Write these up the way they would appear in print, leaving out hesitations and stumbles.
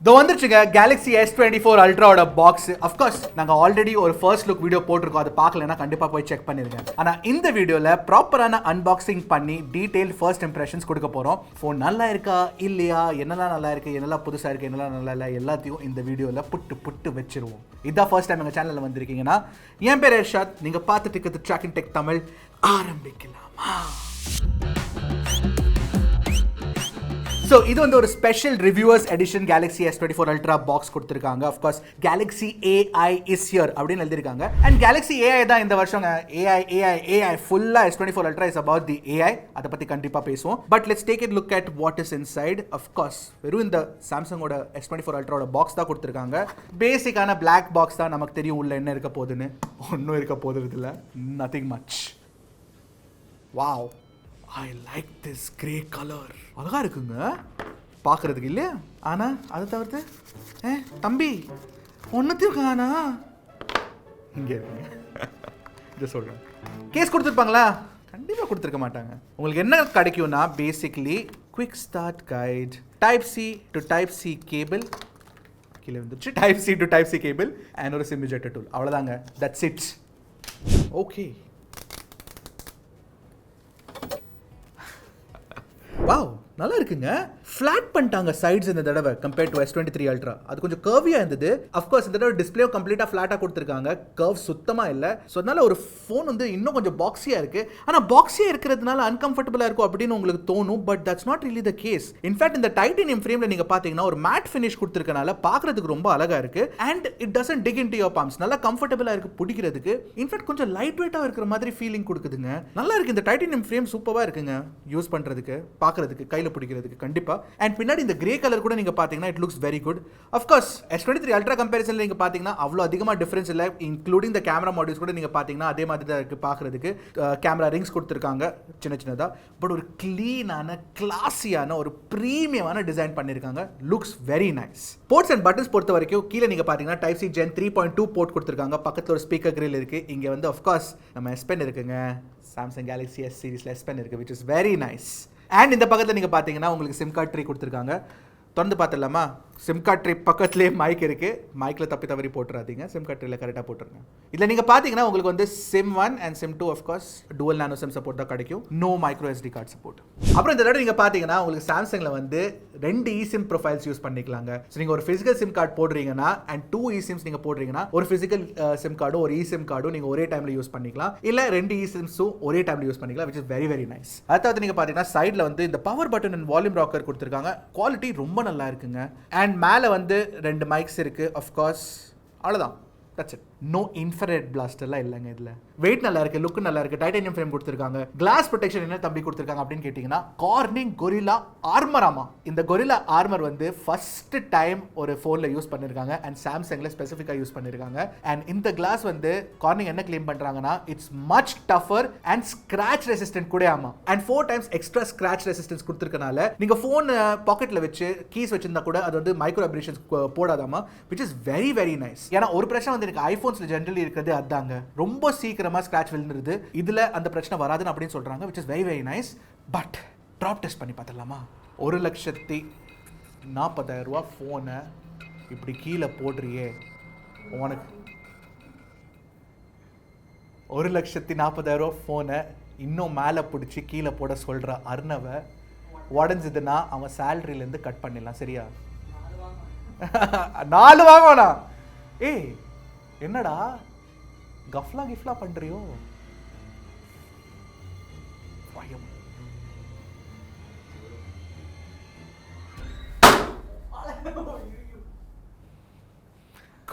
இதோ வந்துருச்சுங்க Galaxy S24 அல்ட்ராவோட box. Of course நாங்கள் ஆல்ரெடி ஒரு ஃபர்ஸ்ட் லுக் வீடியோ போட்டிருக்கோம், அது பார்க்கலன்னா கண்டிப்பாக போய் செக் பண்ணிருக்கேன். ஆனால் இந்த வீடியோவில் ப்ராப்பரான அன்பாக்சிங் பண்ணி டீட்டெயில் ஃபர்ஸ்ட் இம்ப்ரெஷன்ஸ் கொடுக்க போகிறோம். ஃபோன் நல்லா இருக்கா இல்லையா, என்னெல்லாம் நல்லா இருக்குது, என்னெல்லாம் புதுசாக இருக்குது, என்னெல்லாம் நல்லா இல்லை, எல்லாத்தையும் இந்த வீடியோவில் புட்டு வச்சிருவோம். இதான் ஃபர்ஸ்ட் டைம் எங்கள் சேனலில் வந்திருக்கீங்கன்னா, என் பேர் இர்ஷாத், நீங்கள் பார்த்துட்டு இருக்கிறது ட்ராக்கின் டெக் தமிழ். ஆரம்பிக்கலாமா? ஸோ இது வந்து ஒரு special reviewers edition Galaxy S24 ultra box கொடுத்துருக்காங்க. Of course Galaxy AI is here அப்படின்னு எழுதியிருக்காங்க. அண்ட் கேலக்ஸி AI தான் இந்த வருஷம் AI ஃபுல்லாக S24 ultra is about the AI. அதை பற்றி கண்டிப்பாக பேசுவோம். But let's take it look at what is inside. Of course வெறும் இந்த சாம்சங்கோட S24 அல்ட்ராவோட பாக்ஸ் தான் கொடுத்துருக்காங்க. பேசிக்கான பிளாக் பாக்ஸ் தான், நமக்கு தெரியும் உள்ள என்ன இருக்க போகுதுன்னு. ஒன்றும் இருக்க போகுது இல்லை, nothing much. Wow, I like this grey colour. அழகாக இருக்குங்க பார்க்குறதுக்கு இல்லையா? ஆனால் அதை தவிர்த்து தம்பி ஒன்றுத்தையும் காணா. இங்கே இருக்குங்க, இதை சொல்கிறேன். கேஸ் கொடுத்துருப்பாங்களா? கண்டிப்பாக கொடுத்துருக்க மாட்டாங்க. உங்களுக்கு என்ன கிடைக்கும்னா basically quick start guide, type C to type C cable, கீழே வந்துச்சு type C to type C cable, and ஒரு சிம் இஜெக்டர் டூல். அவ்வளோதாங்க, தட்ஸ் இட். ஓகே, வாவ், நல்லா இருக்குங்க. ஃப்ளாட் பண்ணிட்டாங்க சைட்ஸ் இந்த தடவை கம்பேர்ட் டு S23 அல்ட்ரா. அது கொஞ்சம் கர்வியாக இருந்தது. அஃப்கோர்ஸ் இந்த தடவை டிஸ்பிளேயும் கம்ப்ளீட்டாக ஃப்ளாட்டாக கொடுத்துருக்காங்க, கர்வ் சுத்தமாக இல்லை. ஸோ அதனால ஒரு ஃபோன் வந்து இன்னும் கொஞ்சம் பாக்ஸியாக இருக்குது. ஆனால் பாக்ஸியாக இருக்கிறதுனால அன்கம்ஃபர்டபுளாக இருக்கும் அப்படின்னு உங்களுக்கு தோணும். But that's not really the case. In fact இந்த டைட்டேனியம் ஃப்ரேமில் நீங்கள் பார்த்தீங்கன்னா ஒரு மேட் ஃபினிஷ் கொடுத்துருக்கனால பார்க்குறதுக்கு ரொம்ப அழகாக இருக்குது. And it doesn't dig into your palms. நல்லா கம்ஃபர்டபுளாக இருக்குது பிடிக்கிறதுக்கு. இன்ஃபேக்ட் கொஞ்சம் லைட் வெயிட்டாக இருக்கிற மாதிரி ஃபீலிங் கொடுக்குதுங்க. நல்லா இருக்குது. இந்த டைட்டேனியம் ஃப்ரேம் சூப்பராக இருக்குங்க யூஸ் பண்ணுறதுக்கு, பார்க்குறதுக்கு, கையில் பிடிக்கிறதுக்கு கண்டிப்பாக. அண்ட் பின்னாடி இந்த கிரே கலர் கூட நீங்க பாத்தீங்கன்னா it looks very good. Of course S23 ultra கம்பேரிசன்ல நீங்க பாத்தீங்கன்னா அவ்வளோ அதிகமாக டிஃபரன்ஸ் இல்லை. இன்க்ளூடிங் த கேமரா மாடியூல்ஸ் கூட நீங்க பாத்தீங்கன்னா அதே மாதிரி தான் இருக்கு பார்க்கறதுக்கு. கேமரா ரிங்ஸ் கொடுத்துருக்காங்க சின்னதா. பட் ஒரு கிளீனான, கிளாஸியான, ஒரு ப்ரீமியமான டிசைன் பண்ணியிருக்காங்க. Looks very nice. Ports and buttons பொறுத்த வரைக்கும் கீழே நீங்க பாத்தீங்கன்னா டைப் சி Gen 3.2 போர்ட் கொடுத்துருக்காங்க. பக்கத்தில் ஒரு ஸ்பீக்கர் கிரில் இருக்கு. இங்க வந்து அஃப்கோர்ஸ் நம்ம S Pen இருக்குங்க. Samsung Galaxy S சீரிஸ்ல S Pen இருக்கு, which is very nice. And இந்த பக்கத்தில் நீங்கள் பார்த்தீங்கன்னா உங்களுக்கு சிம் கார்டு ட்ரீ கொடுத்துருக்காங்க. திறந்து பார்த்துடலாமா? சிம் கார்டு ட்ரீ பக்கத்துலேயே மைக் இருக்குது. மைக்கில் தவறி போட்டுறாதீங்க, சிம் கார்டு ட்ரீல கரெக்டாக போட்டுருங்க. இதில் நீங்கள் பார்த்தீங்கன்னா உங்களுக்கு வந்து SIM 1 and SIM 2 of course dual nano SIM support தான் கிடைக்கும். No micro SD card support. அப்புறம் இந்த தடவை நீங்கள் பார்த்தீங்கன்னா உங்களுக்கு சாம்சங்கில் வந்து 2 eSIM ப்ரொஃபைல்ஸ் யூஸ் பண்ணிக்கலாங்க. ஸோ நீங்கள் ஒரு ஃபிசிக்கல் சிம் கார்டு போடுறீங்கன்னா அண்ட் 2 eSIMs நீங்கள் போடுறீங்கன்னா ஒரு ஃபிசிக்கல் சிம் கார்டும் ஒரு eSIM கார்டும் நீங்கள் ஒரே டைமில் யூஸ் பண்ணிக்கலாம். இல்லை 2 eSIMஸும் ஒரே டைமில் யூஸ் பண்ணிக்கலாம், which is very very nice. அதாவது நீங்கள் பார்த்தீங்கன்னா சைடில் வந்து இந்த power button and volume rocker கொடுத்துருக்காங்க. குவாலிட்டி ரொம்ப நல்லா இருக்குங்க. அண்ட் மேலே வந்து 2 மைக்ஸ் இருக்கு. அஃப்கோர்ஸ் அவ்வளோதான், தட்ஸ் இட். நோ இன்ஃப்ராரெட் பிளாஸ்டர்லாம் இல்லைங்க. இதில் வெயிட் நல்லா இருக்கு, லுக் நல்லா இருக்கு. டைட்டேனியம் ஃப்ரேம் கொடுத்துருக்காங்க. கிளாஸ் ப்ரொடெக்ஷன் என்ன தம்பி கொடுத்துருக்காங்க அப்படின்னு கேட்டிங்கன்னா கார்னிங் கொரில்லா ஆர்மர். ஆமா, இந்த கொரில்லா ஆர்மர் வந்து ஃபர்ஸ்ட் டைம் ஒரு ஃபோனில் யூஸ் பண்ணியிருக்காங்க அண்ட் சாம்சங்கில் ஸ்பெசிஃபிக்காக யூஸ் பண்ணியிருக்காங்க. அண்ட் இந்த கிளாஸ் வந்து கார்னிங் என்ன கிளைம் பண்ணுறாங்கன்னா it's much tougher and scratch resistant கூட. ஆமா, and 4 times extra scratch resistance கொடுத்துருக்கனால நீங்கள் ஃபோன் பாக்கெட்டில் வச்சு கீஸ் வச்சிருந்தா கூட அது வந்து மைக்ரோ வைப்ரேஷன்ஸ் போடாதாமா, which is very very nice. ஏன்னா ஒரு பிரச்சனை வந்து எனக்கு ஐஃபோன்ஸில் ஜென்ரலி இருக்கிறது அதாங்க, ரொம்ப சீக்கிரம் ஸ்கிராட்ச் விழுந்துருது. இதுல அந்த பிரச்சனை வராதுன்னு அப்படின்னு சொல்றாங்க, which is very very nice. But drop test பண்ணி பார்த்தலாமா? 1,40,000 ரூபா ஃபோனை இப்படி கீழே போடுறியே, உனக்கு 1,40,000 ரூபா ஃபோனை இன்னும் மேலே பிடிச்சி கீழே போட சொல்ற அர்ணவை உடஞ்சதுன்னா அவன் சேலரியிலேருந்து கட் பண்ணிடலாம். சரியா? 4 வாங்கணும். ஏய் என்னடா கஃப்லா கிஃப்லா பண்றியோ? பயம்.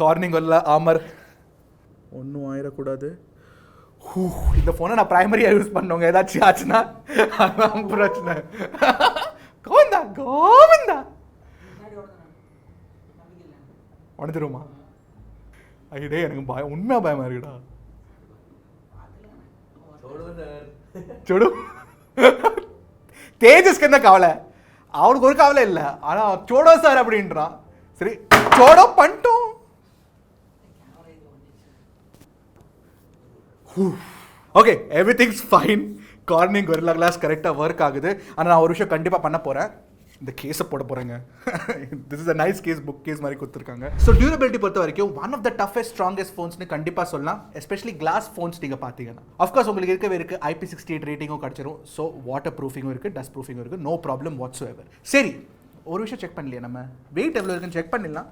கார்னிங் வரல ஆமர் ஒன்றும் ஆயிடக்கூடாது. இந்த ஃபோனை நான் பிரைமரியா யூஸ் பண்ணவங்க ஏதாச்சும் ஆச்சுன்னா அதான் பிரச்சனை. கோவிந்தா கோவிந்தா உடஞ்சிருமா? ஐடே எனக்கு பயம், உண்மையா பயமா இருக்குடா. தேஜஸ்க்கு என்ன கவலை? அவனுக்கு ஒரு கவலை இல்லை, ஆனா சோடோ சார் அப்படின்றான். சரி சோடோ பண்ணிட்டோம். Okay, everything's fine. Corning Gorilla glass கரெக்டாக ஒர்க் ஆகுது. ஆனால் நான் ஒரு விஷயம் கண்டிப்பாக பண்ண போகிறேன். இந்த கேஸை போட போகிறேங்க. This is a nice case, book case மாதிரி கொடுத்துருக்காங்க. ஸோ டியூரபிலிட்டி பொறுத்த வரைக்கும் one of the toughest strongest ஃபோன்ஸ்னு கண்டிப்பாக சொல்லலாம். எஸ்பெஷலி கிளாஸ் ஃபோன்ஸ் நீங்கள் பார்த்தீங்கன்னா அஃப்கோர்ஸ் உங்களுக்கு இருக்கவே இருக்குது IP68 ரேட்டிங்கும் கிடச்சிரும். ஸோ வாட்டர் ப்ரூஃபிங்கும் இருக்குது, டஸ்ட் ப்ரூஃபிங்கும் இருக்குது, நோ ப்ராப்ளம் வாட்ஸ் எவர். சரி, ஒரு விஷயம் செக் பண்ணலையே நம்ம, வெயிட் எவ்வளோ இருக்குன்னு செக் பண்ணிடலாம்.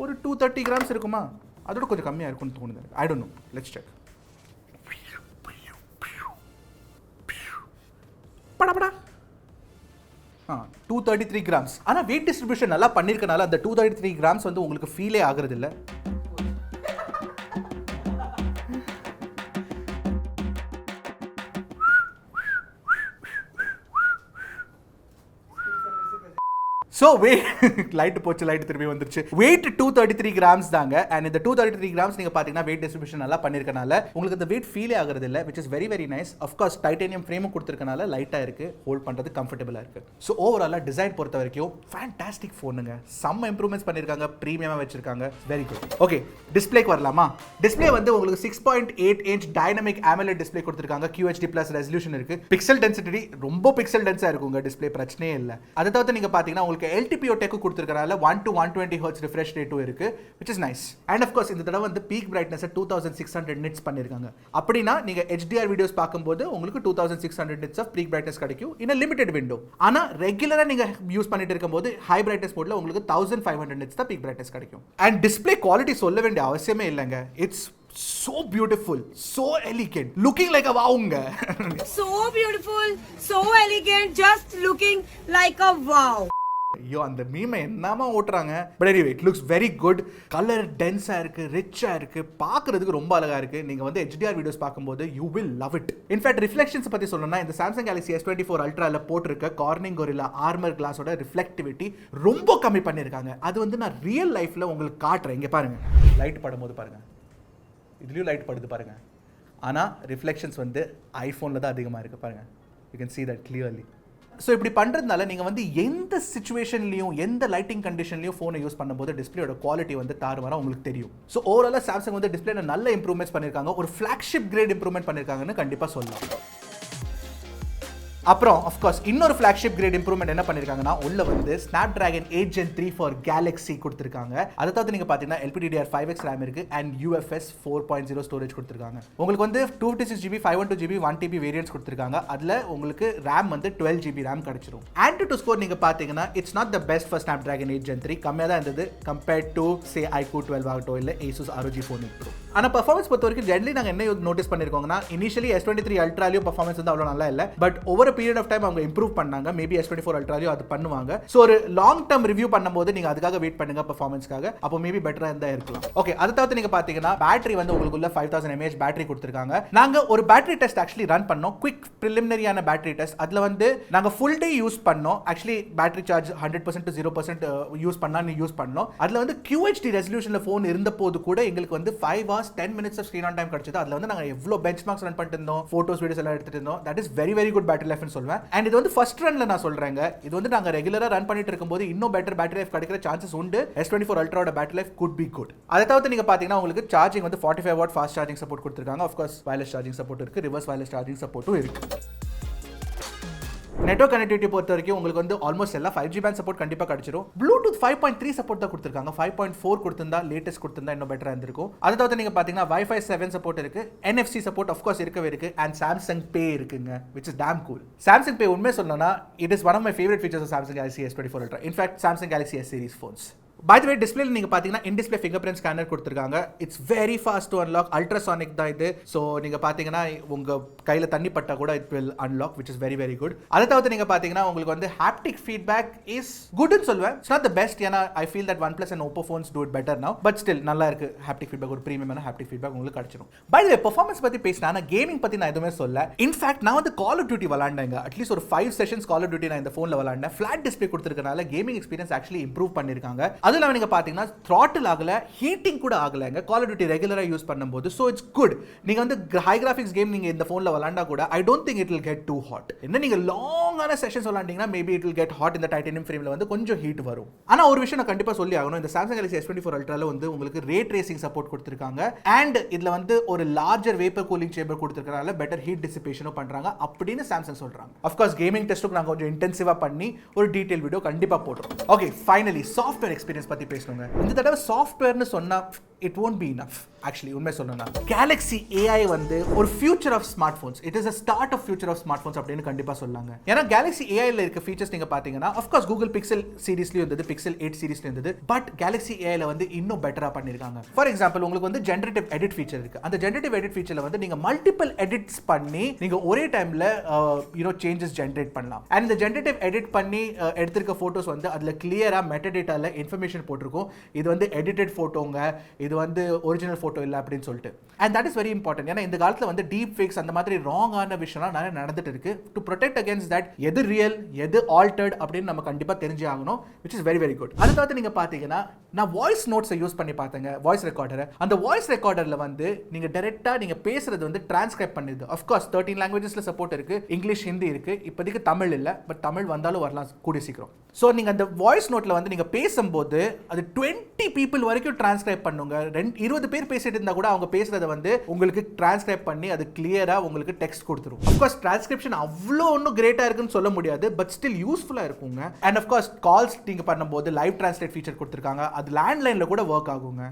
ஒரு 230 கிராம்ஸ் இருக்குமா, அதோட கொஞ்சம் கம்மியாக இருக்கும்னு தோணுது. I don't know, let's check. Bada 233 grams. ஆனால் வெயிட் டிஸ்ட்ரிபியூஷன் நல்லா பண்ணியிருக்கனால அந்த 233 கிராம்ஸ் வந்து உங்களுக்கு ஃபீலே ஆகுறது இல்லை. ஸோ வெயிட் லைட்டு போச்சு, லைட்டு திரும்பி வந்துருச்சு. வெயிட் 233 கிராம்ஸ் தாங்க. அண்ட் இந்த 233 கிராம்ஸ் நீங்கள் பார்த்தீங்கன்னா வெயிட் டிஸ்ட்ரிபியூஷன் நல்லா பண்ணியிருக்கனால உங்களுக்கு இந்த வெயிட் ஃபீலே ஆகிறது இல்லை, which is very very nice. Of course titanium ஃப்ரேமும் கொடுத்துருக்கனால லைட்டாக இருக்குது, ஹோல்ட் பண்ணுறது கம்ஃபர்டபுளாக இருக்குது. ஸோ ஓவராலாக டிசைன் பொறுத்த வரைக்கும் ஃபேண்டாஸ்டிக் ஃபோனுங்க. செம்ம இம்ப்ரூவ்மெண்ட்ஸ் பண்ணியிருக்காங்க, ப்ரீமியமாக வச்சிருக்காங்க, வெரி குட். ஓகே, டிஸ்பிளேக்கு வரலாமா? டிஸ்பிளே வந்து உங்களுக்கு 6.8 inch டைனமிக் AMOLED டிஸ்பிளே கொடுத்துருக்காங்க. QHD+ ரெசல்யூஷன் இருக்குது. பிக்சல் டென்சிட்டி ரொம்ப பிக்சல் டென்ஸாக இருக்குங்க டிஸ்பிளே, பிரச்சனையே இல்லை. அதை தவிர்த்து நீங்கள் பார்த்தீங்கன்னா உங்களுக்கு LTPO tech கொடுத்திருக்கனால 1 to 120 Hz refresh rate இருக்கு, which is nice. And of course இந்த தடவை வந்து peak brightness 2600 nits பண்ணிருக்காங்க. அப்படினா நீங்க HDR வீடியோஸ் பாக்கும்போது உங்களுக்கு 2600 nits of peak brightness கிடைக்கும் in a limited window. ஆனா ரெகுலரா நீங்க யூஸ் பண்ணிட்டு இருக்கும்போது high brightness மோட்ல உங்களுக்கு 1500 nits தான் peak brightness கிடைக்கும். And display quality சொல்ல வேண்டிய அவசியமே இல்லங்க. It's so beautiful, so elegant, looking like a wow-nga. So beautiful, so elegant, just looking like a wow. ஐயோ, அந்த மீமை என்னமா ஓட்டுறாங்க. But anyway it looks very good. Colour டென்ஸாக இருக்குது, ரிச்சாக இருக்குது, பார்க்குறதுக்கு ரொம்ப அழகாக இருக்குது. நீங்கள் வந்து HDR வீடியோஸ் பார்க்கும்போது you will love it. In fact reflections பற்றி சொல்லணும்னா இந்த சாம்சங் கேலக்ஸி S24 அல்ட்ராவில் போட்டிருக்க கார்னிங் கொரில்லா ஆர்மர் கிளாஸோட ரிஃப்ளெக்டிவிட்டி ரொம்ப கம்மி பண்ணியிருக்காங்க. அது வந்து நான் ரியல் லைஃப்பில் உங்களுக்கு காட்டுறேன். இங்கே பாருங்கள், லைட் படும்போது பாருங்கள், இதுலேயும் லைட் படுது பாருங்கள். ஆனால் ரிஃப்ளெக்ஷன்ஸ் வந்து ஐஃபோனில் தான் அதிகமாக இருக்குது பாருங்கள். You can see that clearly. So இப்படி பண்ணுறதுனால நீங்கள் வந்து எந்த சிச்சுவேஷன்லையும் எந்த லைட்டிங் கண்டிஷன்லையும் ஃபோனை யூஸ் பண்ணும்போது டிஸ்பிளேயோட குவாலிட்டி வந்து தாறுமாறாக உங்களுக்கு தெரியும். ஸோ ஓவராலாக சாம்சங் வந்து டிஸ்பிளேல நல்ல இம்ப்ரூவ்மெண்ட்ஸ் பண்ணியிருக்காங்க, ஒரு ஃப்ளாக்ஷிப் கிரேட் இம்ப்ரூவ்மெண்ட் பண்ணியிருக்காங்கன்னு கண்டிப்பாக சொல்லலாம். அப்புறம் அஃப்கோர்ஸ் இன்னொரு ஃப்ளாக்ஷிப் கிரேட் இம்ப்ரூவ்மெண்ட் என்ன பண்ணியிருக்காங்கன்னா உள்ள வந்து Snapdragon 8 Gen 3 ஃபார் Galaxy கொடுத்துருக்காங்க. அதை தவிர்த்து நீங்கள் பார்த்தீங்கன்னா LPDDR5X RAM இருக்குது அண்ட் UFS 4.0 ஸ்டோரேஜ் கொடுத்துருக்காங்க. உங்களுக்கு வந்து 256GB 512GB 1TB வேரியன்ட்ஸ் கொடுத்துருக்காங்க. அதில் உங்களுக்கு RAM வந்து 12GB RAM கிடச்சிரும். AnTuTu ஸ்கோர் நீங்கள் பார்த்தீங்கன்னா it's not the best for Snapdragon 8 Gen 3, கம்மியாக தான் இருந்தது கம்பேர்ட் டு சே iQOO 12 ஆகட்டும் இல்லை Asus ROG Phone Pro. ஆனால் பர்ஃபார்மன்ஸ் பொறுத்த வரைக்கும் ஜென்ரலி நாங்கள் என்ன நோட்டீஸ் பண்ணியிருக்கோங்கன்னா இனிஷியலி S23 அல்ட்ராலையும் பர்ஃபார்மன்ஸ் வந்து அவ்வளோ நல்லா இல்லை. But over period of time அவங்க இம்ப்ரூவ் பண்ணாங்க. மேபி S24 அல்ட்ராலையும் அது பண்ணுவாங்க. ஸோ ஒரு லாங் டர்ம் ரிவ்யூ பண்ணும்போது நீங்கள் அதுக்காக வெயிட் பண்ணுங்க பர்ஃபார்மன்ஸ்க்காக. அப்போ மேபி பெட்டராக இருந்தால் இருக்கலாம். ஓகே, அதை தவிர்த்து நீங்கள் பார்த்தீங்கன்னா பேட்டரி வந்து உங்களுக்குள்ள 5000 mAh பேட்டரி கொடுத்துருக்காங்க. நாங்கள் ஒரு பேட்டரி டெஸ்ட் ஆக்சுவலி ரன் பண்ணோம், குவிக் ப்ரிலிமினரியான பேட்டரி டெஸ்ட். அதில் வந்து நாங்கள் ஃபுல் டே யூஸ் பண்ணோம். Actually battery charge 100% to 0% use பண்ணோம். அதில் வந்து QHD ரெசல்யூஷனில் ஃபோன் இருந்த போது கூட எங்களுக்கு வந்து 5 hours 10 minutes of screen on time கிடைச்சது. அதில் வந்து நாங்கள் எவ்வளோ பெஞ்ச் மார்க்ஸ் ரன் பண்ணிட்டு இருந்தோம், ஃபோட்டோஸ் வீடியோஸ் எல்லாம் எடுத்துட்டு இருந்தோம். That is very very good battery லைஃப்னு சொல்லுவேன். அண்ட் இது வந்து ஃபர்ஸ்ட் ரன்ல நான் சொல்றேங்க. இது வந்து நாங்கள் ரெகுலராக ரன் பண்ணிட்டு இருக்கும்போது இன்னும் பெட்டர் பேட்டரி லைஃப் கிடைக்கிற சான்சஸ் உண்டு. S24 அல்ட்ராவோட battery life good be good. அதை தவிர்த்து நீங்கள் பார்த்தீங்கன்னா உங்களுக்கு சார்ஜிங் வந்து 45 watt ஃபாஸ்ட் சார்ஜிங் சப்போர்ட் கொடுத்துருக்காங்க. ஆஃப்கோர்ஸ் வயர்லெஸ் சார்ஜிங் சப்போர்ட் இருக்குது, ரிவர்ஸ் வயர்லெஸ் சார்ஜிங் சப்போர்ட்டும் இருக்குது. நெட்வொர்க் கனெக்டிவிட்டி பொறுத்த வரைக்கும் உங்களுக்கு வந்து ஆல்மோஸ்ட் எல்லாம் 5G பேண்ட் சப்போர்ட் கண்டிப்பாக கிடைச்சிரும். ப்ளூடூத் 5.3 சப்போர்ட் தான் கொடுத்துருக்காங்க. 5.4 கொடுத்திருந்தா லேட்டஸ்ட் கொடுத்திருந்தா இன்னும் பெட்டராக இருந்திருக்கும். அதை தவிர்த்து நீங்கள் பார்த்தீங்கன்னா Wi-Fi 7 சப்போர்ட் இருக்கு, NFC சப்போர்ட் ஆஃப்கோர்ஸ் இருக்கவே இருக்கு, அண்ட் சாம்சங் பே இருக்குங்க, which is damn cool. Samsung pay உண்மையை சொல்லணும்னா it is one of my favourite features of Samsung Galaxy S24 ultra. In fact Samsung Galaxy S series phones. By the way டிஸ்பிளேல நீங்கள் பார்த்தீங்கன்னா in display finger print scanner கொடுத்துருக்காங்க. It's very fast to unlock, ultrasonic தான் இது. So நீங்கள் பார்த்தீங்கன்னா உங்கள் கையில் தண்ணி பட்டா கூட it will unlock, which is very very good. அதை தவிர்த்து நீங்கள் பார்த்தீங்கன்னா உங்களுக்கு வந்து ஹாப்டிக் ஃபீட்பேக் இஸ் குட்னு சொல்லுவேன். இட்ஸ் நாட் த பெஸ்ட், ஏன்னா I feel that OnePlus and Oppo phones do it better now, but still நல்லா இருக்கு. ஹாப்டிக் ஃபீட்பேக் ஒரு ப்ரீமியமான ஹாப்டிக் ஃபீட்பேக் உங்களுக்கு கிடைச்சிடும். பை த வே பெர்ஃபார்மன்ஸ் பற்றி பேசினா, ஆனால் கேமிங் பற்றி நான் எதுவுமே சொல்ல. இன்ஃபேக்ட் நான் வந்து கால் ஆஃப் டியூட்டி விளாண்டேங்க. அட்லீஸ்ட் ஒரு 5 sessions கால் ஆஃப் டியூட்டி நான் இந்த ஃபோனில் விளாண்டேன். ஃபிளாட் டிஸ்பிளே கொடுத்துருக்கனால கேமிங் எக்ஸ்பீரியன்ஸ் ஆக்சுவலி இம்ப்ரூவ் பண்ணியிருக்காங்க. அது இல்லாமல் நீங்கள் பார்த்தீங்கன்னா throttle ஆகல, ஹீட்டிங் கூட ஆகலைங்க கால் ஆஃப் டியூட்டி ரெகுலராக யூஸ் பண்ணும்போது. So it's good. நீங்கள் வந்து ஹை கிராஃபிக்ஸ் கேம் நீங்கள் இந்த ஃபோனில் விளாண்டா கூட I don't think it will get too hot. என்ன நீங்கள் லாங்கான செஷன்ஸ் விளாண்டிங்கன்னா maybe it will get hot. இந்த டைட்டானியம் ஃப்ரேமில் வந்து கொஞ்சம் ஹீட் வரும். ஆனால் ஒரு விஷயம் நான் கண்டிப்பாக சொல்லி ஆகணும், இந்த சாம்சங் கேலக்ஸி S24 அல்ட்ரால வந்து உங்களுக்கு ரே ட்ரேசிங் சப்போர்ட் கொடுத்துருக்காங்க. அண்ட் இதில் வந்து ஒரு லார்ஜர் வேப்பர் கூலிங் சேம்பர் கொடுத்துருக்கனால பெட்டர் ஹீட் டிசிபேஷனும் பண்ணுறாங்க அப்படின்னு சாம்சங் சொல்கிறாங்க. அஃப்கோர்ஸ் கேமிங் டெஸ்ட்டுக்கு நாங்கள் கொஞ்சம் இன்டென்சிவாக பண்ணி ஒரு டீட்டெயில் வீடியோ கண்டிப்பாக போடுறோம். ஓகே, ஃபைனலி சாஃப்ட்வேர் எக்ஸ்பீரியன்ஸ் பற்றி பேசணுங்க. இந்த தடவை சாஃப்ட்வேர்னு சொன்னால் it won't be enough. Actually உண்மை சொல்லணும்னா Galaxy AI வந்து ஒரு future of smartphones. It is a start of future of smartphones அப்படின்னு கண்டிப்பா சொல்லாங்க. ஏன்னா Galaxy AIல இருக்க ஃபீச்சர்ஸ் நீங்க பாத்தீங்கன்னா of course Google Pixel சீரிஸ்லயும் இருந்தது, Pixel 8 சீரிஸ்லயும் இருந்தது. பட் Galaxy AIல வந்து இன்னும் பெட்டரா பண்ணிருக்காங்க. ஃபார் எக்ஸாம்பிள் உங்களுக்கு வந்து ஜெனரேட்டிவ் எடிட் ஃபீச்சர் இருக்கு. அந்த ஜெனரேட்டிவ் எடிட் ஃபீச்சர்ல வந்து நீங்க மல்டிபிள் எடிட்ஸ் பண்ணி நீங்க ஒரே டைம்ல சேஞ்சஸ் ஜெனரேட் பண்ணலாம். அண்ட் இந்த ஜெனரேட்டிவ் எடிட் பண்ணி எடுத்திருக்க போட்டோஸ் வந்து அதுல கிளியரா மெட்டாடேட்டால இன்ஃபர்மேஷன் போட்டிருக்கும். இது வந்து எடிட்டட் போட்டோங்க, இது வந்து ஒரிஜினல் போட்டோ இல்ல அப்படின்னு சொல்லிட்டு. And that is very important. ஏன்னா இந்த காலத்துல வந்து டீப் ஃபேக்ஸ் அந்த மாதிரி ராங்கான விஷயம்லாம் நிறைய நடந்துட்டு இருக்கு. டு ப்ரொடெக்ட் அகேன்ஸ்ட் தட் எது ரியல் எது ஆல்டர்ட் அப்படின்னு நம்ம கண்டிப்பா தெரிஞ்சு ஆகணும், which is very very good. அடுத்து நீங்க பாத்தீங்கன்னா நான் வாய்ஸ் நோட்ஸை யூஸ் பண்ணி பார்த்தேங்க, வாய்ஸ் ரெக்கார்டரை. அந்த வாய்ஸ் ரெக்கார்டர்ல வந்து நீங்க டைரக்டா நீங்க பேசுறது வந்து டிரான்ஸ்கிரைப் பண்ணிடுது. அஃப்கோர்ஸ் 13 லாங்குவேஜஸ்ல சப்போர்ட் இருக்கு, இங்கிலீஷ் ஹிந்தி இருக்கு. இப்போதைக்கு தமிழ் இல்லை, பட் தமிழ் வந்தாலும் வரலாம் கூடிய சீக்கிரம். ஸோ நீங்க அந்த வாய்ஸ் நோட்ல வந்து நீங்க பேசும்போது அது 20 பீப்புள் வரைக்கும் டிரான்ஸ்கிரைப் பண்ணுங்க. 20 பேர் பேசிட்டு இருந்தா கூட அவங்க பேசுறத வந்து உங்களுக்கு டிரான்ஸ்கிரைப் பண்ணி அது கிளியரா உங்களுக்கு டெக்ஸ்ட் கொடுத்துரும். அஃப்கோர்ஸ் டிரான்ஸ்கிரிப்ஷன் அவ்வளோ ஒன்றும் கிரேட்டா இருக்குன்னு சொல்ல முடியாது, பட் ஸ்டில் யூஸ்ஃபுல்லா இருக்குங்க. அண்ட் அஃப்கோர்ஸ் கால்ஸ் நீங்க பண்ணும்போது லைவ் டிரான்ஸ்லேட் ஃபீச்சர் கொடுத்துருக்காங்க, அது லேண்ட்லைன்ல கூட ஒர்க் ஆகுங்க.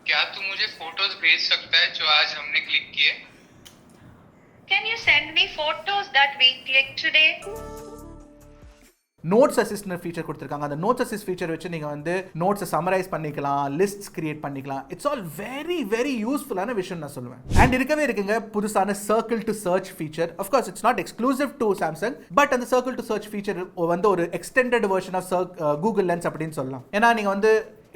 क्या तू मुझे फोटोज भेज सकता है जो आज हमने क्लिक किए? Can you send me photos that we clicked today? Notes assist feature கொடுத்துருக்காங்க. அந்த நோட்ஸ் அசிஸ்ட் ஃபீச்சர் வச்சு நீங்கள் வந்து நோட்ஸை சமரைஸ் பண்ணிக்கலாம், லிஸ்ட்ஸ் கிரியேட் பண்ணிக்கலாம். இட்ஸ் ஆல் வெரி வெரி யூஸ்ஃபுல்லான விஷயம் நான் சொல்லுவேன். அண்ட் இருக்கவே இருக்குங்க புதுசான circle to search feature. Of course it's not exclusive to Samsung, but அந்த சர்க்கிள் டு சர்ச் ஃபீச்சர் வந்து ஒரு extended version of Google lens அப்படின்னு சொல்லலாம். ஏன்னா நீங்கள் வந்து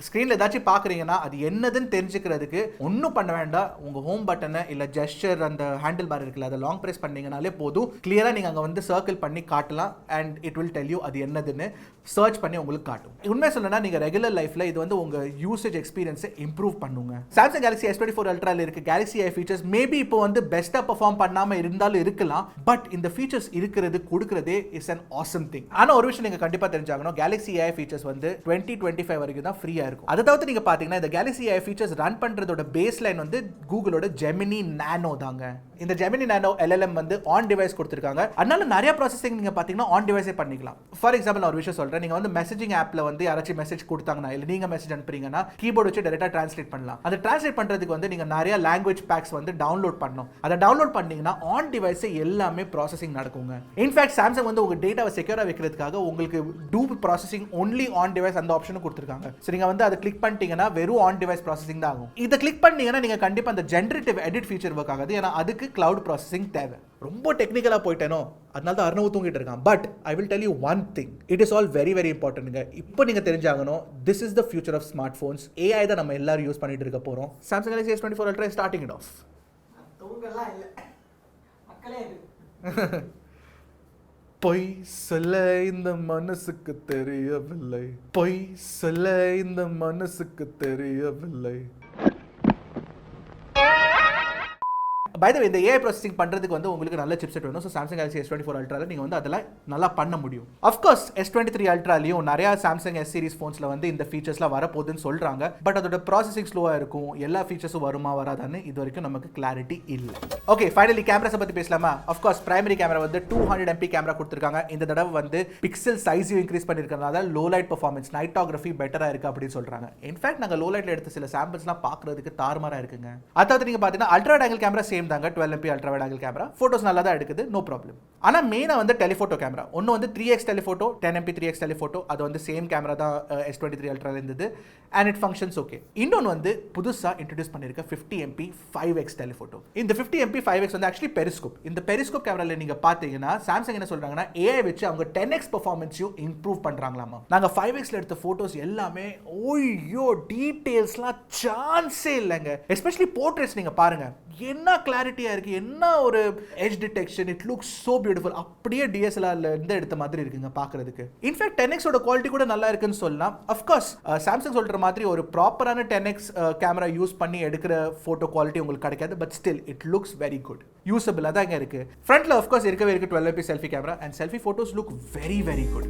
ஸ்க்ரீனில் ஏதாச்சும் பார்க்குறீங்கன்னா அது என்னதுன்னு தெரிஞ்சுக்கிறதுக்கு ஒன்றும் பண்ண வேண்டாம். உங்கள் ஹோம் பட்டனை இல்லை ஜெஸ்டர் அந்த ஹேண்டில் பார் இருக்குல்ல அதை லாங் ப்ரெஸ் பண்ணீங்கனாலே போதும், கிளியராக நீங்கள் அங்கே வந்து சர்க்கிள் பண்ணி காட்டலாம். And it will tell you அது என்னதுன்னு சர்ச் பண்ணி உங்களுக்கு காட்டும். உண்மை சொல்லணும்னா நீங்கள் ரெகுலர் லைஃப்பில் இது வந்து உங்கள் யூசேஜ் எக்ஸ்பீரியன்ஸை இம்ப்ரூவ் பண்ணுங்க. சாம்சங் கேலக்ஸி S24 அல்ட்ராவில் இருக்க கேலக்ஸி AI ஃபீச்சர்ஸ் மேபி இப்போ வந்து பெஸ்ட்டாக பர்ஃபார்ம் பண்ணாமல் இருந்தாலும் இருக்கலாம், பட் இந்த ஃபீச்சர்ஸ் இருக்கிறது கொடுக்குறதே இஸ் அன் ஆசம் திங். ஆனால் ஒரு விஷயம் நீங்கள் கண்டிப்பாக தெரிஞ்சாகணும், கேலக்ஸி AI ஃபீச்சர்ஸ் வந்து 2025 வரைக்கும் தான் ஃப்ரீயாக இருக்கும். அதை தவிர்த்து நீங்க பாத்தீங்கன்னா இந்த Galaxy AI ஃபீச்சர்ஸ் ரன் பண்றதோட பேஸ் லைன் வந்து கூகுளோட ஜெமினி நானோ தாங்க. இந்த ஜெமினி நானோ LLM வந்து ஆன் டிவைஸ் கொடுத்திருக்காங்க. அதனால நிறைய ப்ராசஸிங் நீங்க பாத்தீங்கன்னா ஆன் டிவைஸே பண்ணிக்கலாம். ஃபார் எக்ஸாம்பிள் நான் ஒரு விஷயம் சொல்றேன், நீங்க வந்து மெசேஜிங் ஆப்ல வந்து யாராச்சும் மெசேஜ் கொடுத்தாங்கன்னா இல்ல நீங்க மெசேஜ் அனுப்புறீங்கன்னா கீபோர்ட் வச்சு டைரக்டா டிரான்ஸ்லேட் பண்ணலாம். அதை டிரான்ஸ்லேட் பண்றதுக்கு வந்து நீங்க நிறைய லாங்குவேஜ் பேக்ஸ் வந்து டவுன்லோட் பண்ணணும். அதை டவுன்லோட் பண்ணீங்கன்னா ஆன் டிவைஸ் எல்லாமே ப்ராசஸிங் நடக்குங்க. இன்ஃபேக்ட் சாம்சங் வந்து உங்க டேட்டாவை செக்யூரா வைக்கிறதுக்காக உங்களுக்கு to processing only on device அந்த ஆப்ஷனும் கொடுத்திருக்காங்க. சோ நீங்க வந்து அதை கிளிக் பண்ணிட்டீங்கன்னா வெறும் ஆன் டிவைஸ் ப்ராசஸிங் தான் ஆகும். இதை கிளிக் பண்ணீங்கன்னா நீங்க கண்டிப்பா அந்த ஜெனரேட்டிவ் எடிட் ஃபீச்சர் ஒர்க் ஆகாது, ஏன்னா அதுக்கு கிளவுட் ப்ராசஸிங் தேவை. ரொம்ப டெக்னிக்கலா போயிட்டேனோ அதனால தான் அர்ணவ் தூங்கிட்டு இருக்கான். But I will tell you one thing, it is all very very இம்பார்ட்டன்ட்ங்க. இப்போ நீங்க தெரிஞ்சாகணும், this is the future of smart phones. AI தான் நம்ம எல்லாரும் யூஸ் பண்ணிட்டு இருக்க போறோம். Samsung Galaxy S24 ultra starting it off. தூங்கலாம் இல்ல மக்களே பொய் சொல்ல இந்த மனசுக்கு தெரியவில்லை, பொய் சொல்ல இந்த மனசுக்கு தெரியவில்லை. பை த வே இந்த AI ப்ராசஸிங் பண்றதுக்கு வந்து உங்களுக்கு நல்ல சிப்செட் வேணும். ஸோ சாம்சங் கேலக்ஸி S24 அல்ட்ரால நீங்க வந்து அதெல்லாம் நல்லா பண்ண முடியும். அஃப்கோர்ஸ் S23 அல்ட்ராலையும் நிறைய சாம்சங் S சீரிஸ் ஃபோன்ஸ்ல வந்து இந்த ஃபீச்சர்ஸ்லாம் வரப்போகுதுன்னு சொல்றாங்க. பட் அதோட ப்ராசஸிங் ஸ்லோவா இருக்கும். எல்லா ஃபீச்சர்ஸும் வருமா வராதான்னு இது வரைக்கும் நமக்கு கிளாரிட்டி இல்லை. ஓகே, ஃபைனலி கேமராஸை பத்தி பேசலாமா? அஃப்கோர்ஸ் பிரைமரி கேமரா வந்து 200 MP கேமரா கொடுத்துருக்காங்க. இந்த தடவை வந்து பிக்சல் சைஸையும் இன்க்ரீஸ் பண்ணிருக்கிறதுனால லோ லைட் பர்ஃபார்மன்ஸ், நைட்டோகிராஃபி பெட்டரா இருக்கு அப்படின்னு சொல்றாங்க. இன்ஃபேக்ட் நாங்கள் லோ லைட்ல எடுத்த சில சாம்பிள்ஸ்லாம் பார்க்கறதுக்கு தாறுமாறா இருக்குங்க. அதாவது நீங்க பாத்தீங்கன்னா ultra wide angle camera same தாங்க, 12 MP ultra wide angle camera. Photos நல்லா தான் எடுக்குது, நோ ப்ராப்ளம். ஆனா மெயினா வந்து டெலிஃபோட்டோ கேமரா ஒன்னு வந்து 3x telephoto, 10 MP 3x telephoto, அது வந்து சேம் கேமரா தான் S23 அல்ட்ரால இருந்தது. And it functions okay. இன்னொன்று வந்து புதுசாக இன்ட்ரடியூஸ் பண்ணியிருக்க 50 MP 5x டெலிஃபோட்டோ. இந்த 50 MP 5x வந்து ஆக்சுவலி பெரிஸ்கோப். இந்த பெரிஸ்கோப் கேமராவில் நீங்கள் பார்த்தீங்கன்னா சாம்சங் என்ன சொல்கிறாங்கன்னா AI வச்சு அவங்க 10x பர்ஃபார்மன்ஸையும் இம்ப்ரூவ் பண்ணுறாங்களாமா. நாங்கள் 5xல எடுத்த ஃபோட்டோஸ் எல்லாமே ஓய்யோ டீட்டெயில்ஸ்லாம் சான்ஸே இல்லைங்க. எஸ்பெஷலி போர்ட்ரேட்ஸ் நீங்கள் பாருங்கள், என்ன கிளாரிட்டியாக இருக்குது, என்ன ஒரு edge detection, it looks so beautiful. Beautiful. அப்படியே டிஎஸ்எல்ஆர்ல இருந்து எடுத்த மாதிரி இருக்குங்க பார்க்கிறதுக்கு. இன்ஃபேக்ட் 10x ஓட குவாலிட்டி கூட நல்லா இருக்குன்னு சொல்லலாம். அஃப்கோர்ஸ் சாம்சங் சொல்ற மாதிரி ஒரு ப்ராப்பரான 10x கேமரா யூஸ் பண்ணி எடுக்கிற போட்டோ குவாலிட்டி உங்களுக்கு கிடைக்காது. But still it looks very good. Usable அதாங்க இருக்கு. ஃப்ரண்ட்ல அஃப்கோர்ஸ் இருக்கவே இருக்கு 12 MP selfie camera and selfie photos look very very good.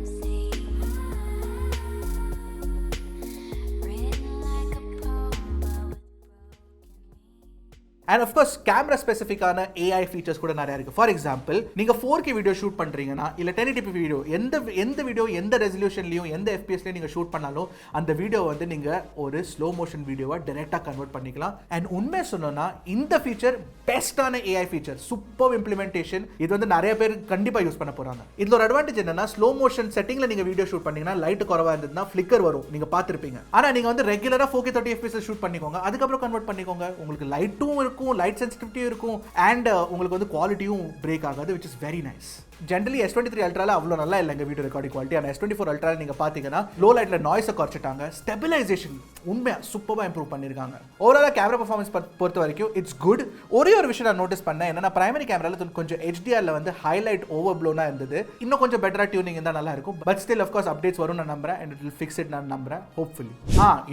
And of course camera ஸ்பெசிஃபிக்கான ஏஐ ஃபீச்சர்ஸ் கூட நிறைய இருக்குது. ஃபார் எக்ஸாம்பிள் நீங்கள் 4K வீடியோ ஷூட் பண்ணுறீங்கன்னா இல்லை 1080p வீடியோ எந்த வீடியோ எந்த ரெசல்யூஷன்லையும் எந்த எஃபிஎஸ்லையும் நீங்கள் ஷூட் பண்ணாலும் அந்த வீடியோ வந்து நீங்கள் ஒரு ஸ்லோ மோஷன் வீடியோவாக டேரெக்டாக கன்வெர்ட் பண்ணிக்கலாம். அண்ட் உண்மை சொன்னோன்னா இந்த ஃபீச்சர் பெஸ்ட்டான ஏஐ ஃபீச்சர், சூப்பர் இம்ப்ளிமெண்டேஷன். இது வந்து நிறைய பேர் கண்டிப்பாக யூஸ் பண்ண போகிறாங்க. இதில் ஒரு அட்வான்டேஜ் என்னன்னா ஸ்லோ மோஷன் செட்டிங்கில் நீங்கள் வீடியோ ஷூட் பண்ணீங்கன்னா லைட் குறவாக இருந்ததுன்னா ஃப்ளிக்கர் வரும், நீங்கள் பார்த்துருப்பீங்க. ஆனால் நீங்கள் வந்து ரெகுலராக 4K 30 FPS ஷூட் பண்ணிக்கோங்க, அதுக்கப்புறம் கன்வெர்ட் பண்ணிக்கோங்க. உங்களுக்கு லைட்டும் இருக்கும், லைட் சென்சிட்டிவிட்டியும் இருக்கும் அண்ட் உங்களுக்கு வந்து குவாலிட்டியும் பிரேக் ஆகாது, which is very nice. Generally S23 அல்ட்ரால அவ்வளோ நல்லா இல்லைங்க வீடியோ ரெக்கார்டிங் குவாலிட்டி. ஆனால் S24 அல்ட்ரால நீங்கள் பார்த்தீங்கன்னா லோ லைட்டில் நாய்ஸை குறைச்சிட்டாங்க, ஸ்டெபிலைசேஷன் உண்மையாக சூப்பராக இம்ப்ரூவ் பண்ணியிருக்காங்க. ஓவராலாக கேமரா பர்ஃபார்மன்ஸ் பொறுத்த வரைக்கும் இட்ஸ் குட். ஒரே ஒரு விஷயம் நான் நோட்டீஸ் பண்ணேன் என்னன்னா பிரைமரி கேமராவில் கொஞ்சம் HDRல வந்து ஹைலைட் ஓவர் ப்ளோனா இருந்தது. இன்னும் கொஞ்சம் பெட்டரா டியூனிங் இருந்தால் நல்லா இருக்கும். பட் ஸ்டில் அஃப்கோர்ஸ் அப்டேட்ஸ் வரும் நான் நம்புறேன் and it will fix it நான் நம்புறேன் ஹோப்ஃபுல்லி.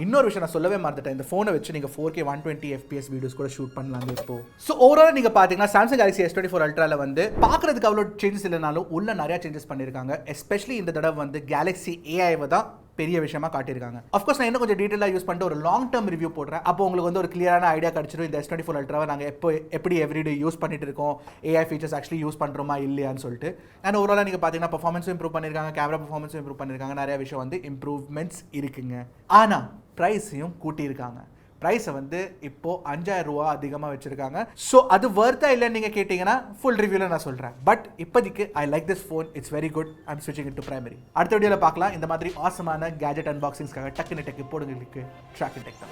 இன்னொரு விஷயம் நான் சொல்லவே மறந்துட்டேன். இந்த ஃபோனை வச்சு நீங்கள் 4K 120 FPS வீடியோஸ் கூட ஷூட் பண்ணலாங்க இப்போ. ஸோ ஓவரால் நீங்கள் பார்த்தீங்கன்னா சாம்சங் கேலக்ஸி S24 அல்ட்ரால வந்து பார்க்கறதுக்கு அவ்வளோ சேஞ்சஸ் இல்லைனாலும் உள்ள நிறைய சேஞ்சஸ் பண்ணியிருக்காங்க. எஸ்பெஷலி இந்த தடவை வந்து கேலக்ஸி ஏஐவை தான் பெரிய விஷயமா காட்டியிருக்காங்க. அஃப்கோர்ஸ் நான் இன்னும் கொஞ்சம் டீட்டெயிலாக யூஸ் பண்ணிட்டு ஒரு லாங் டர்ம் ரிவ்யூ போடுறேன். அப்போ உங்களுக்கு வந்து ஒரு கிளியரான ஐடியா கிடைச்சிடும் இந்த S24 அல்ட்ராவை நாங்கள் எப்படி எவ்ரிடே யூஸ் பண்ணிட்டு இருக்கோம், ஏஐ ஃபீச்சர்ஸ் ஆக்சுவலி யூஸ் பண்ணுறோமா இல்லையான்னு சொல்லிட்டு. அண்ட் ஓவராலாக நீங்கள் பார்த்தீங்கன்னா பர்ஃபார்மன்ஸும் இம்ப்ரூவ் பண்ணியிருக்காங்க, கேமரா பர்ஃபார்மன்ஸும் இம்ப்ரூவ் பண்ணியிருக்காங்க, நிறைய விஷயம் வந்து இம்ப்ரூவ்மெண்ட்ஸ் இருக்குங்க. ஆனால் ப்ரைஸையும் கூட்டியிருக்காங்க. ப்ரைஸை வந்து இப்போ 5000 ரூபா அதிகமாக வச்சிருக்காங்க. ஸோ அது வர்த்தா இல்லைன்னு நீங்கள் கேட்டிங்கன்னா ஃபுல் ரிவ்யூவில் நான் சொல்கிறேன். பட் இப்போதைக்கு I like this phone, it's very good. I'm ஸ்விட்சிங் இட் டு பிரைமரி. அடுத்த வீடியோவில் பார்க்கலாம். இந்த மாதிரி ஆசமான கேஜெட் அன்பாக்சிங்ஸ்க்காக டக்குன்னு டெக் போடுங்களுக்கு ட்ராக்கின் டெக் தான்.